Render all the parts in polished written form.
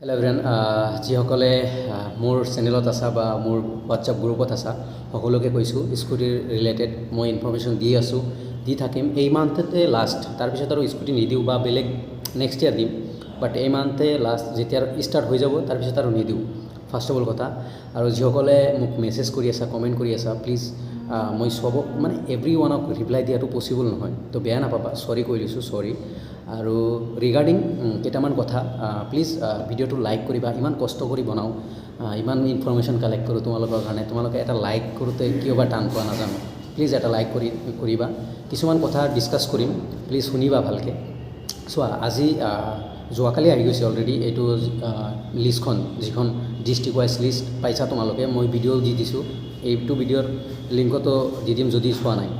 hello' everyone যিসকলে মোৰ চেনেলত আছা বা মোৰ হোৱাটছআপ গ্ৰুপত আছা সকলোকে কৈছোঁ স্কুটিৰ ৰিলেটেড মই ইনফৰমেশ্যন দি আছোঁ দি থাকিম এই মান্থতে লাষ্ট তাৰপিছত আৰু স্কুটি নিদিওঁ বা বেলেগ নেক্সট ইয়াৰ দিম বাট এই মান্থে লাষ্ট যেতিয়া ষ্টাৰ্ট হৈ যাব তাৰপিছত আৰু নিদিওঁ ফাৰ্ষ্ট অফ অল কথা আৰু যিসকলে মোক মেছেজ কৰি আছা কমেণ্ট কৰি আছা প্লিজ মই চবক মানে এভৰি ওৱানক ৰিপ্লাই দিয়াটো পচিবল নহয় তো বেয়া নাপাবা চৰি কৈ দিছোঁ চৰি আৰু ৰিগাৰ্ডিং কেইটামান কথা প্লিজ ভিডিঅ'টো লাইক কৰিবা ইমান কষ্ট কৰি বনাওঁ ইমান ইনফৰমেশ্যন কালেক্ট কৰোঁ তোমালোকৰ কাৰণে তোমালোকে এটা লাইক কৰোঁতে কিয় বা টান পোৱা নাজানো প্লিজ এটা লাইক কৰিবা কিছুমান কথা ডিছকাছ কৰিম প্লিজ শুনিবা ভালকৈ চোৱা আজি যোৱাকালি আহি গৈছে অলৰেডি এইটো লিষ্টখন যিখন ডিষ্ট্ৰিক্ট ৱাইজ লিষ্ট পাইছা তোমালোকে মই ভিডিঅ' দি দিছোঁ এইটো ভিডিঅ'ৰ লিংকতো দি দিম যদি চোৱা নাই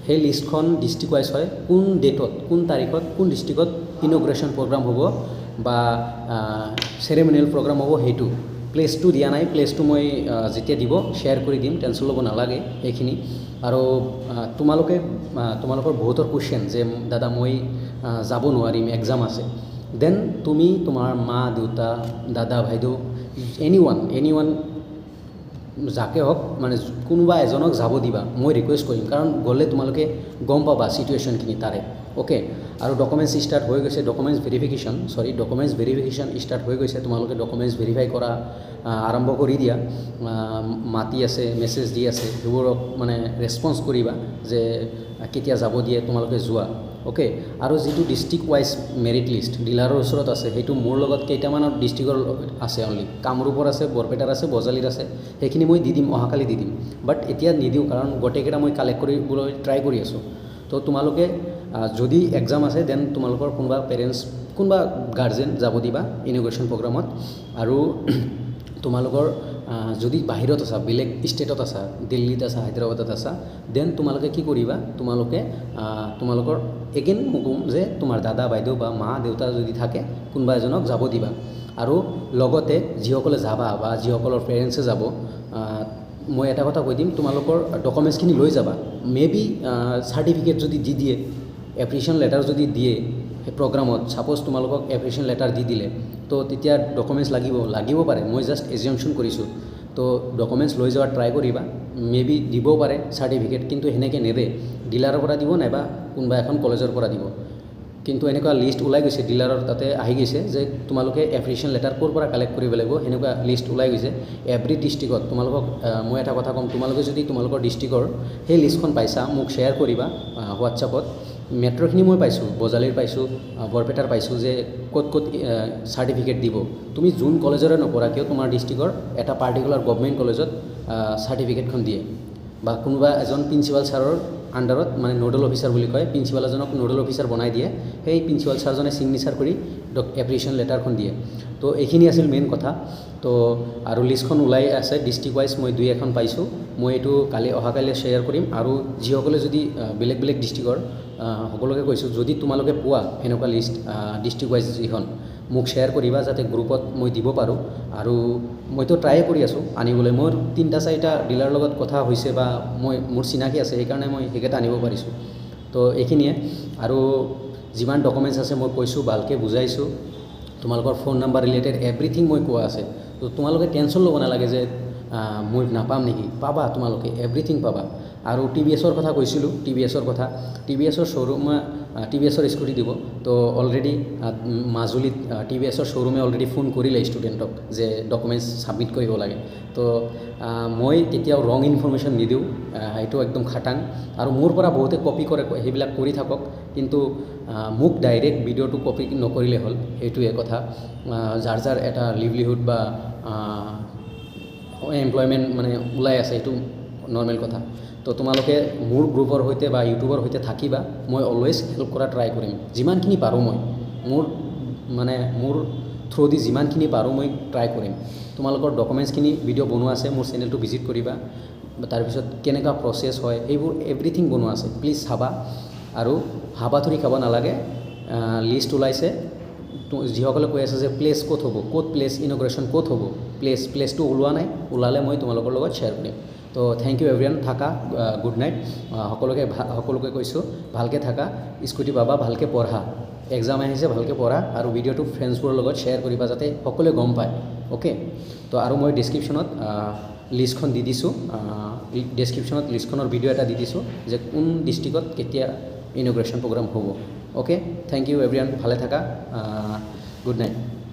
সেই লিষ্টখন ডিষ্ট্ৰিক্ট ৱাইজ হয় কোন ডেটত কোন তাৰিখত কোন ডিষ্ট্ৰিক্টত ইনগ্ৰেশ্যন প্ৰগ্ৰাম হ'ব বা চেৰেমনিয়েল প্ৰগ্ৰাম হ'ব সেইটো প্লেচটো দিয়া নাই প্লেচটো মই যেতিয়া দিব শ্বেয়াৰ কৰি দিম টেনশ্যন ল'ব নালাগে এইখিনি আৰু তোমালোকৰ বহুতৰ কুৱেশ্যন যে দাদা মই যাব নোৱাৰিম এক্সাম আছে দেন তুমি তোমাৰ মা দেউতা দাদা বাইদেউ এনি ওৱান যাকে হওক মানে কোনোবা এজনক যাব দিবা মই ৰিকুৱেষ্ট কৰিম কাৰণ গ'লে তোমালোকে গম পাবা চিটুৱেশ্যনখিনি তাৰে অ'কে আৰু ডকুমেণ্টছ ষ্টাৰ্ট হৈ গৈছে ডকুমেণ্টছ ভেৰিফিকেশ্যন ষ্টাৰ্ট হৈ গৈছে তোমালোকে ডকুমেণ্টছ ভেৰিফাই কৰা আৰম্ভ কৰি দিয়া মাতি আছে মেছেজ দি আছে সেইবোৰক মানে ৰেছপন্স কৰিবা যে কেতিয়া যাব দিয়ে তোমালোকে যোৱা অ'কে আৰু যিটো ডিষ্ট্ৰিক্ট ৱাইজ মেৰিট লিষ্ট ডিলাৰৰ ওচৰত আছে সেইটো মোৰ লগত কেইটামানৰ ডিষ্ট্ৰিক্টৰ আছে অনলি কামৰূপৰ আছে বৰপেটাৰ আছে বজালীৰ আছে সেইখিনি মই দি দিম অহাকালি দি দিম বাট এতিয়া নিদিওঁ কাৰণ গোটেইকেইটা মই কালেক্ট কৰিবলৈ ট্ৰাই কৰি আছোঁ তো তোমালোকে যদি এক্সাম আছে দেন তোমালোকৰ কোনোবা পেৰেণ্টছ কোনোবা গাৰ্জেন যাব দিবা ইনগ্ৰেশ্যন প্ৰগ্ৰামত আৰু তোমালোকৰ যদি বাহিৰত আছা বেলেগ ষ্টেটত আছা দিল্লীত আছা হায়দৰাবাদত আছা দেন তোমালোকে কি কৰিবা তোমালোকৰ এগেইন মোক ক'ম যে তোমাৰ দাদা বাইদেউ বা মা দেউতা যদি থাকে কোনোবা এজনক যাব দিবা আৰু লগতে যিসকলে যাবা বা যিসকলৰ পেৰেণ্টছে যাব মই এটা কথা কৈ দিম তোমালোকৰ ডকুমেণ্টছখিনি লৈ যাবা মেবি চাৰ্টিফিকেট যদি দি দিয়ে এপ্ৰিচিয়েশ্যন লেটাৰ যদি দিয়ে সেই প্ৰগ্ৰামত ছাপ'জ তোমালোকক এপ্ৰিচিয়েশ্যন লেটাৰ দি দিলে তো তেতিয়া ডকুমেণ্টছ লাগিব পাৰে মই জাষ্ট এজিউমশ্যন কৰিছোঁ তো ডকুমেণ্টছ লৈ যোৱাৰ ট্ৰাই কৰিবা মেবি দিবও পাৰে চাৰ্টিফিকেট কিন্তু সেনেকৈ নেদে ডিলাৰৰ পৰা দিব নাইবা কোনোবা এখন কলেজৰ পৰা দিব কিন্তু এনেকুৱা লিষ্ট ওলাই গৈছে ডিলাৰৰ তাতে আহি গৈছে যে তোমালোকে এপ্ৰিচিয়েশ্যন লেটাৰ ক'ৰ পৰা কালেক্ট কৰিব লাগিব সেনেকুৱা লিষ্ট ওলাই গৈছে এভৰি ডিষ্ট্ৰিক্টত তোমালোকক মই এটা কথা ক'ম তোমালোকে যদি তোমালোকৰ ডিষ্ট্ৰিক্টৰ সেই লিষ্টখন পাইছা মোক শ্বেয়াৰ কৰিবা হোৱাটছআপত মেট্ৰ'খিনি মই পাইছোঁ বজালীৰ পাইছোঁ বৰপেটাৰ পাইছোঁ যে ক'ত চাৰ্টিফিকেট দিব তুমি যোন কলেজৰে নপঢ়া কিয় তোমাৰ ডিষ্ট্ৰিক্টৰ এটা পাৰ্টিকুলাৰ গভমেণ্ট কলেজত চাৰ্টিফিকেটখন দিয়ে বা কোনোবা এজন প্ৰিন্সিপাল ছাৰৰ আণ্ডাৰত মানে নোডেল অফিচাৰ বুলি কয় প্ৰিন্সিপাল এজনক নোডেল অফিচাৰ বনাই দিয়ে সেই প্ৰিন্সিপাল ছাৰজনে ছিগনেচাৰ কৰি এপ্ৰিচিয়েশ্যন লেটাৰখন দিয়ে তো এইখিনি আছিল মেইন কথা তো আৰু লিষ্টখন ওলাই আছে ডিষ্ট্ৰিক্ট ৱাইজ মই 2-1খন পাইছোঁ মই এইটো অহাকালি শ্বেয়াৰ কৰিম আৰু যিসকলে যদি বেলেগ ডিষ্ট্ৰিক্টৰ সকলোকে কৈছোঁ যদি তোমালোকে পোৱা সেনেকুৱা লিষ্ট ডিষ্ট্ৰিক্ট ৱাইজ যিখন মোক শ্বেয়াৰ কৰিবা যাতে গ্ৰুপত মই দিব পাৰোঁ আৰু মইতো ট্ৰাই কৰি আছোঁ আনিবলৈ মোৰ 3-4টা ডিলাৰৰ লগত কথা হৈছে বা মোৰ চিনাকি আছে সেইকাৰণে মই সেইকেইটা আনিব পাৰিছোঁ তো এইখিনিয়ে আৰু যিমান ডকুমেণ্টছ আছে মই কৈছোঁ ভালকৈ বুজাইছোঁ তোমালোকৰ ফোন নাম্বাৰ ৰিলেটেড এভৰিথিং মই কোৱা আছে তো তোমালোকে টেনশ্যন ল'ব নালাগে যে মই নাপাম নেকি পাবা তোমালোকে এভৰিথিং পাবা আৰু TVSৰ কথা কৈছিলোঁ TVSৰ শ্ব'ৰুমে TVSৰ স্কুটি দিব তো অলৰেডি মাজুলীত TVSৰ শ্ব'ৰুমে অলৰেডি ফোন কৰিলে ষ্টুডেণ্টক যে ডকুমেণ্টছ ছাবমিট কৰিব লাগে তো মই কেতিয়াও ৰং ইনফৰমেশ্যন নিদিওঁ সেইটো একদম খাটাং আৰু মোৰ পৰা বহুতে কপি কৰে সেইবিলাক কৰি থাকক কিন্তু মোক ডাইৰেক্ট ভিডিঅ'টো কপি নকৰিলে হ'ল সেইটোৱে কথা যাৰ এটা লিভলিহুড বা এমপ্লয়মেণ্ট মানে ওলাই আছে সেইটো নৰ্মেল কথা তো তোমালোকে মোৰ গ্ৰুপৰ সৈতে বা ইউটিউবৰ সৈতে থাকিবা মই অলৱেজ হেল্প কৰা ট্ৰাই কৰিম যিমানখিনি পাৰোঁ মই মোৰ থ্ৰুদি যিমানখিনি পাৰোঁ মই ট্ৰাই কৰিম তোমালোকৰ ডকুমেণ্টছখিনি ভিডিঅ' বনোৱা আছে মোৰ চেনেলটো ভিজিট কৰিবা তাৰপিছত কেনেকুৱা প্ৰচেছ হয় এইবোৰ এভৰিথিং বনোৱা আছে প্লিজ চাবা আৰু হাবাথুৰি খাব নালাগে লিষ্ট ওলাইছে যিসকলে কৈ আছে যে প্লেচ ক'ত হ'ব প্লেচ ইনগ্ৰেশ্যন ক'ত হ'ব প্লেচটো ওলোৱা নাই ওলালে মই তোমালোকৰ লগত শ্বেয়াৰ কৰিম তো থেংক ইউ এভৰিৱান থাকা গুড নাইট সকলোকে কৈছোঁ ভালকৈ থাকা স্কুটি পাবা ভালকৈ পঢ়া এক্সাম আহিছে ভালকৈ পঢ়া আৰু ভিডিঅ'টো ফ্ৰেণ্ডছবোৰৰ লগত শ্বেয়াৰ কৰিবা যাতে সকলোৱে গম পায় অ'কে তো আৰু মই ডিছক্ৰিপশ্যনত লিষ্টখন দি দিছোঁ ডেছক্ৰিপশ্যনত লিষ্টখনৰ ভিডিঅ' এটা দি দিছোঁ যে কোন ডিষ্ট্ৰিক্টত কেতিয়া ইনগ্ৰেশ্যন প্ৰগ্ৰাম হ'ব অ'কে থেংক ইউ এভৰিৱান ভালে থাকা গুড নাইট